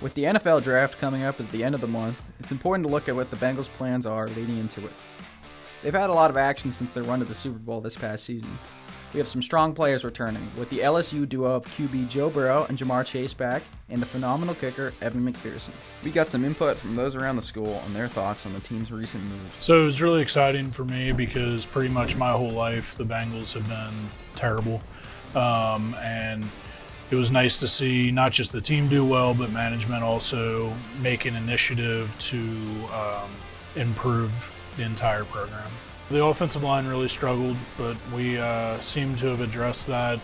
With the NFL draft coming up at the end of the month, it's important to look at what the Bengals' plans are leading into it. They've had a lot of action since their run to the Super Bowl this past season. We have some strong players returning, with the LSU duo of QB Joe Burrow and Jamar Chase back, and the phenomenal kicker Evan McPherson. We got some input from those around the school on their thoughts on the team's recent moves. So it was really exciting for me because pretty much my whole life the Bengals have been terrible. And it was nice to see not just the team do well, but management also make an initiative to improve the entire program. The offensive line really struggled, but we seem to have addressed that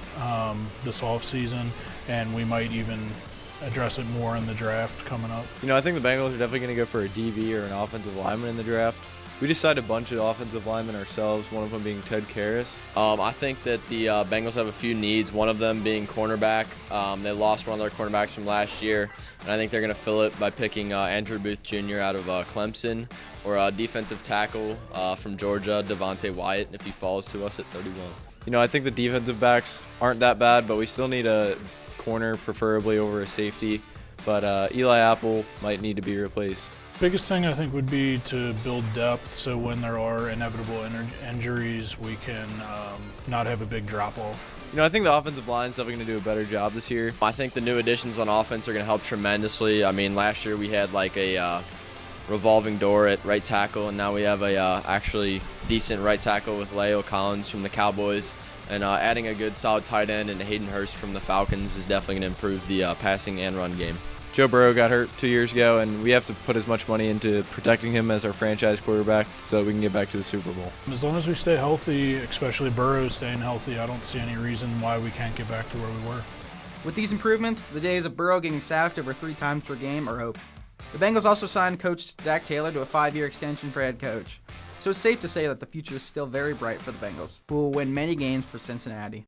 this offseason, and we might even address it more in the draft coming up. I think the Bengals are definitely going to go for a DB or an offensive lineman in the draft. We just signed a bunch of offensive linemen ourselves, one of them being Ted Karras. I think that the Bengals have a few needs, one of them being cornerback. They lost one of their cornerbacks from last year, and I think they're going to fill it by picking Andrew Booth Jr. out of Clemson, or a defensive tackle from Georgia, Devontae Wyatt, if he falls to us at 31. I think the defensive backs aren't that bad, but we still need a corner, preferably over a safety. But Eli Apple might need to be replaced. Biggest thing I think would be to build depth so when there are inevitable injuries, we can not have a big drop-off. I think the offensive line is definitely going to do a better job this year. I think the new additions on offense are going to help tremendously. I mean, last year we had like a revolving door at right tackle, and now we have a actually decent right tackle with Leo Collins from the Cowboys. And adding a good solid tight end and Hayden Hurst from the Falcons is definitely going to improve the passing and run game. Joe Burrow got hurt 2 years ago, and we have to put as much money into protecting him as our franchise quarterback so we can get back to the Super Bowl. As long as we stay healthy, especially Burrow staying healthy, I don't see any reason why we can't get back to where we were. With these improvements, the days of Burrow getting sacked over 3 times per game are over. The Bengals also signed Coach Zach Taylor to a 5-year extension for head coach. So it's safe to say that the future is still very bright for the Bengals, who will win many games for Cincinnati.